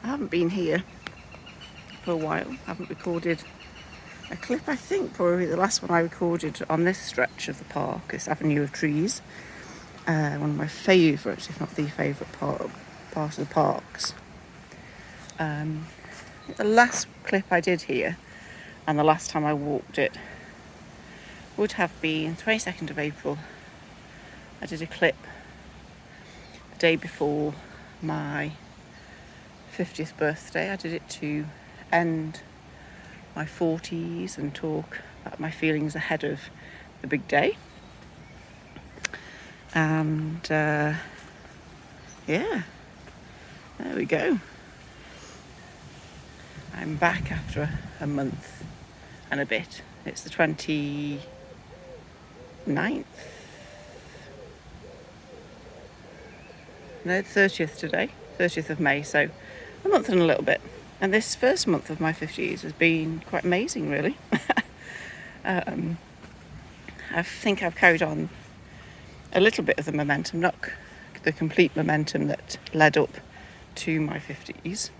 haven't been here for a while. I haven't recorded a clip. I think probably the last one I recorded on this stretch of the park, this avenue of trees, one of my favourites, if not the favourite part of the parks. The last clip I did here, and the last time I walked it, would have been 22nd of April. I did a clip the day before my 50th birthday. I did it to end my 40s and talk about my feelings ahead of the big day. And yeah, there we go. I'm back after a month and a bit. It's the 29th. No, 30th today, 30th of May, so a month and a little bit. And this first month of my 50s has been quite amazing, really. I think I've carried on a little bit of the momentum, not the complete momentum that led up to my 50s.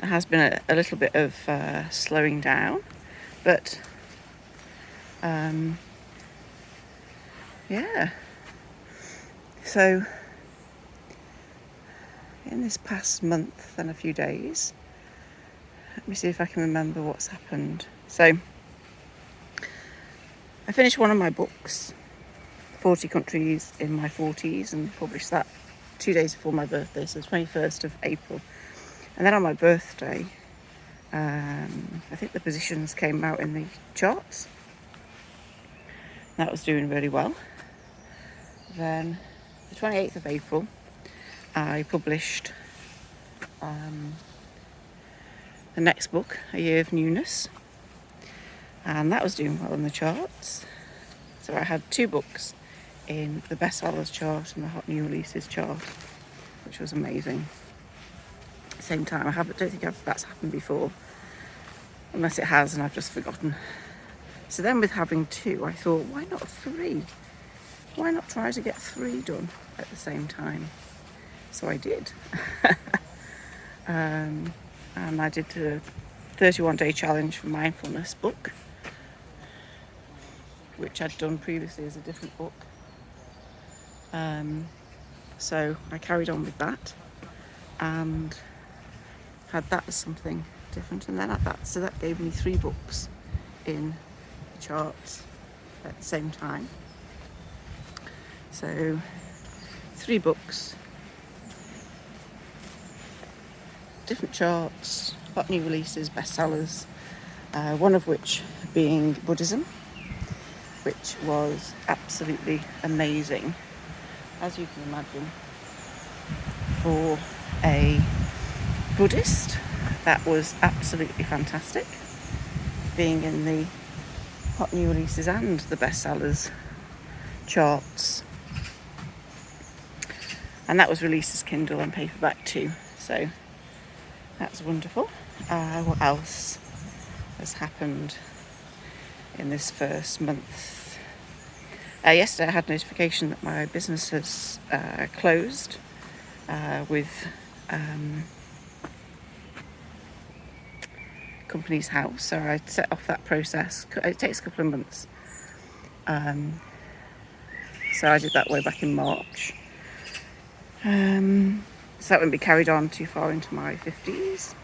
There has been a little bit of slowing down, but yeah. So in this past month and a few days, let me see if I can remember what's happened. So I finished one of my books, 40 Countries in My 40s, and published that 2 days before my birthday, so the 21st of April. And then on my birthday, I think the positions came out in the charts. That was doing really well. Then the 28th of April, I published the next book, A Year of Newness, and that was doing well in the charts. So I had 2 books in the bestsellers chart and the hot new releases chart, which was amazing. At the same time, I don't think that's happened before, unless it has and I've just forgotten. So then with having 2, I thought, why not 3? Why not try to get 3 done at the same time? So I did. And I did the 31-day challenge for mindfulness book, which I'd done previously as a different book. So I carried on with that and had that as something different. And then that gave me 3 books in the charts at the same time. So 3 books, different charts, hot new releases, bestsellers, one of which being Buddhism, which was absolutely amazing, as you can imagine. For a Buddhist, that was absolutely fantastic, being in the hot new releases and the bestsellers charts. And that was released as Kindle and paperback too, so that's wonderful. What else has happened in this first month? Yesterday I had notification that my business has closed with Companies House, so I set off that process. It takes a couple of months, so I did that way back in March. So that wouldn't be carried on too far into my 50s.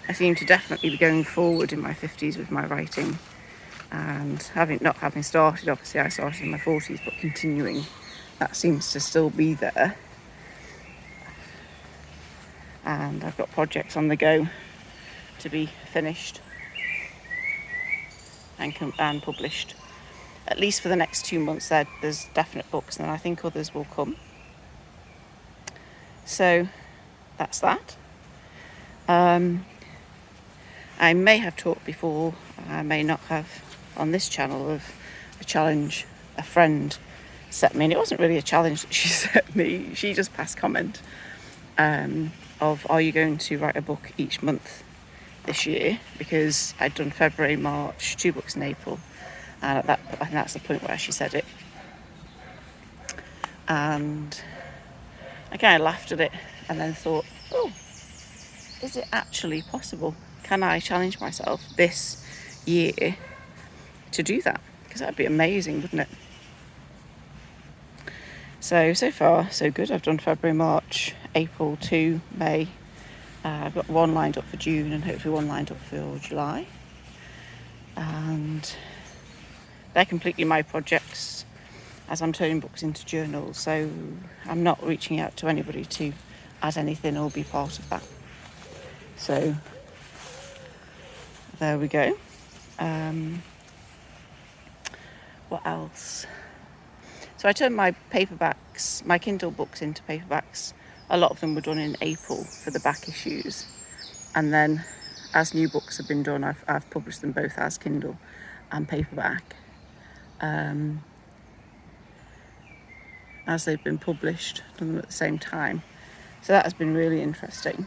I seem to definitely be going forward in my 50s with my writing, and not having started, obviously I started in my 40s, but continuing, that seems to still be there. And I've got projects on the go to be finished and published. At least for the next 2 months, there's definite books, and I think others will come. So that's that. I may have talked before, I may not have, on this channel, of a challenge a friend set me. And it wasn't really a challenge that she set me. She just passed comment of, are you going to write a book each month this year? Because I'd done February, March, 2 books in April. And I think that's the point where she said it. And I kind of laughed at it and then thought, oh, is it actually possible? Can I challenge myself this year to do that? Because that'd be amazing, wouldn't it? So far, so good. I've done February, March, April to May. I've got one lined up for June and hopefully one lined up for July. And they're completely my projects as I'm turning books into journals. So I'm not reaching out to anybody to add anything or be part of that. So there we go. What else? So I turned my paperbacks, my Kindle books into paperbacks. A lot of them were done in April for the back issues. And then as new books have been done, I've published them both as Kindle and paperback. As they've been published, done them at the same time. So that has been really interesting.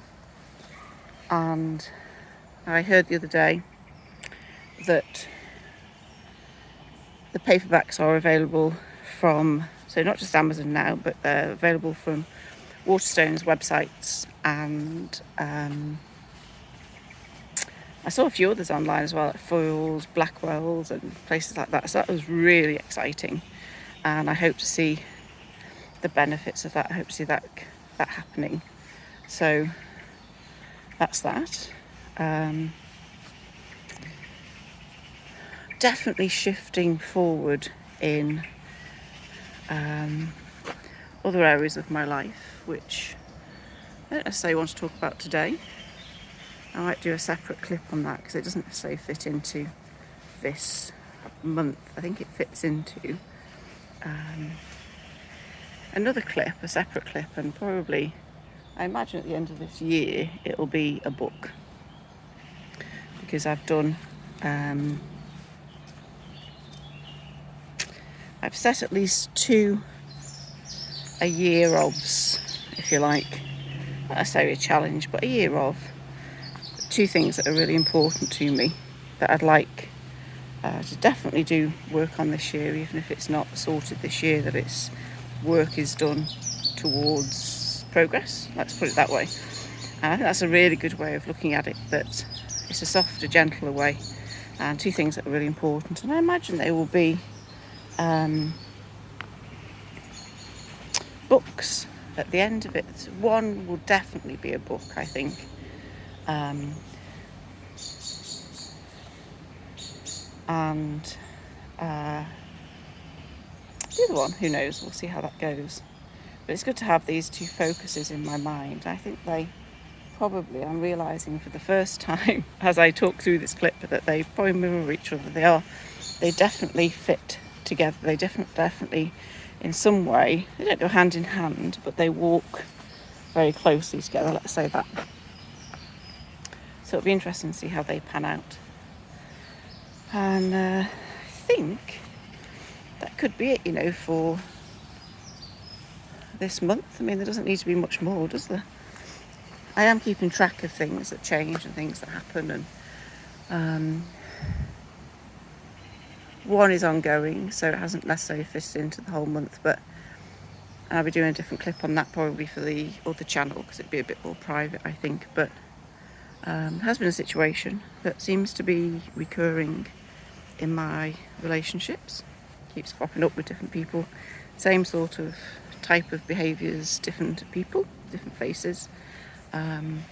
And I heard the other day that the paperbacks are available from, so not just Amazon now, but they're available from Waterstone's websites, and I saw a few others online as well, like Foyles, Blackwell's and places like that. So that was really exciting, and I hope to see the benefits of that. I hope to see that happening. So that's that. Definitely shifting forward in other areas of my life, which I don't necessarily want to talk about today. I might do a separate clip on that because it doesn't necessarily fit into this month. I think it fits into another clip, a separate clip, and probably, I imagine at the end of this year, it'll be a book. Because I've done, I've set at least 2 a year ofs, if you like. Not necessarily a challenge, but a year of 2 things that are really important to me that I'd like to definitely do work on this year, even if it's not sorted this year, that it's work is done towards progress, let's put it that way. And I think that's a really good way of looking at it, that it's a softer, gentler way, and 2 things that are really important, and I imagine they will be books at the end of it. One will definitely be a book, I think. And the other one, who knows, we'll see how that goes. But it's good to have these 2 focuses in my mind. I think they probably, I'm realising for the first time as I talk through this clip, that they probably mirror each other. They definitely fit together. They definitely in some way, they don't go hand in hand, but they walk very closely together, let's say that. So it'll be interesting to see how they pan out. And I think that could be it, for this month. I mean, there doesn't need to be much more, does there? I am keeping track of things that change and things that happen, and one is ongoing, so it hasn't necessarily fitted into the whole month, but I'll be doing a different clip on that probably for the other channel, because it'd be a bit more private, I think. But it has been a situation that seems to be recurring in my relationships. Keeps popping up with different people, same sort of type of behaviours, different people, different faces, and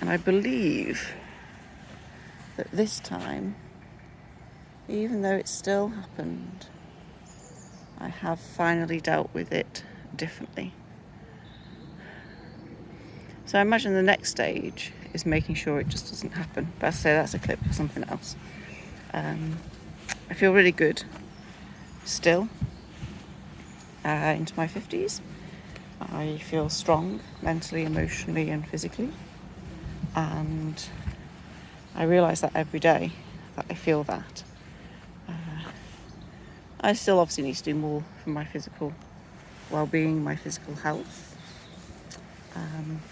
I believe that this time, even though it still happened, I have finally dealt with it differently. So I imagine the next stage is making sure it just doesn't happen. But as I say, that's a clip for something else. I feel really good still into my 50s. I feel strong mentally, emotionally and physically. And I realise that every day that I feel that. I still obviously need to do more for my physical well-being, my physical health.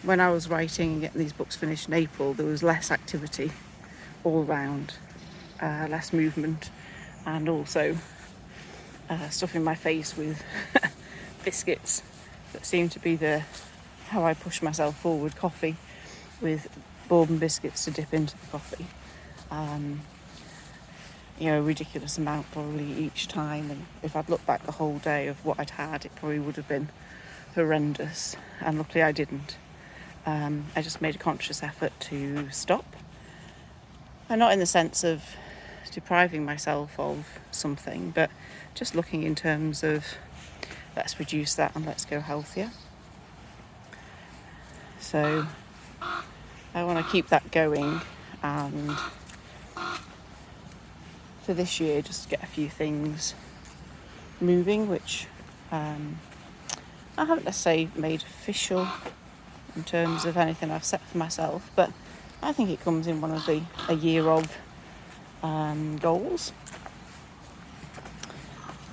When I was writing and getting these books finished in April, there was less activity all round, less movement, and also stuffing my face with biscuits that seemed to be the how I push myself forward. Coffee with bourbon biscuits to dip into the coffee. A ridiculous amount probably each time. And if I'd looked back the whole day of what I'd had, it probably would have been horrendous. And luckily I didn't. I just made a conscious effort to stop. And not in the sense of depriving myself of something, but just looking in terms of let's reduce that and let's go healthier. So I want to keep that going, and for this year just get a few things moving, which I haven't necessarily made official in terms of anything I've set for myself, but I think it comes in one of a year of goals.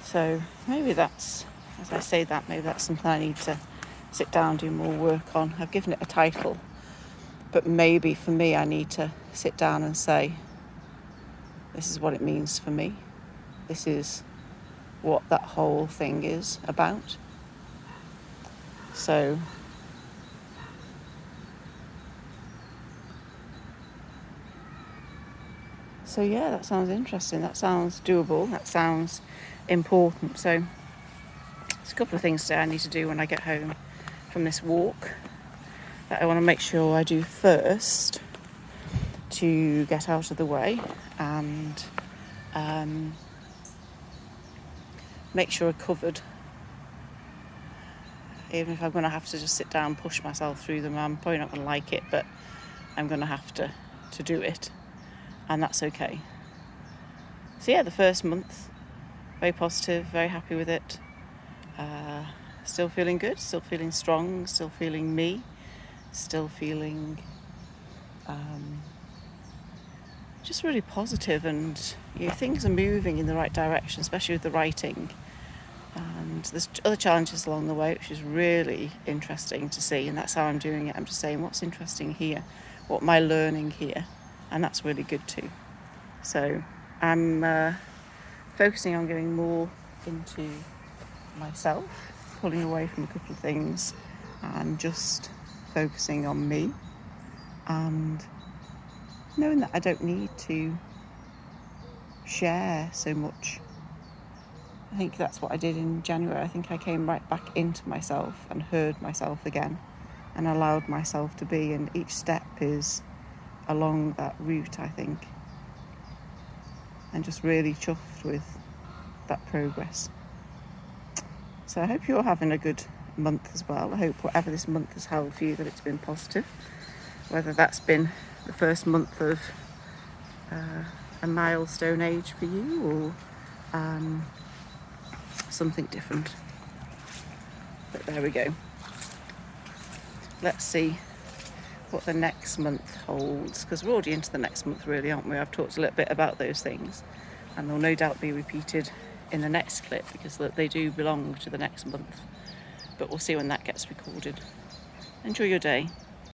So maybe that's, as I say that, maybe that's something I need to sit down and do more work on. I've given it a title, but maybe for me I need to sit down and say, this is what it means for me. This is what that whole thing is about. So yeah, that sounds interesting. That sounds doable. That sounds important. So there's a couple of things today I need to do when I get home from this walk that I want to make sure I do first to get out of the way and make sure I'm covered. Even if I'm going to have to just sit down and push myself through them, I'm probably not going to like it, but I'm going to have to do it, and that's okay. So yeah, the first month, very positive, very happy with it. Still feeling good, still feeling strong, still feeling me, still feeling just really positive, and things are moving in the right direction, especially with the writing. And there's other challenges along the way, which is really interesting to see, and that's how I'm doing it. I'm just saying what's interesting here, what am I learning here, and that's really good too. So I'm focusing on going more into myself, pulling away from a couple of things and just focusing on me, and knowing that I don't need to share so much. I think that's what I did in January. I think I came right back into myself and heard myself again and allowed myself to be, and each step is along that route, I think. And just really chuffed with that progress. So I hope you're having a good month as well. I hope whatever this month has held for you, that it's been positive. Whether that's been the first month of a milestone age for you, or something different. But there we go. Let's see what the next month holds, because we're already into the next month really, aren't we? I've talked a little bit about those things, and they'll no doubt be repeated in the next clip because they do belong to the next month, but we'll see when that gets recorded. Enjoy your day.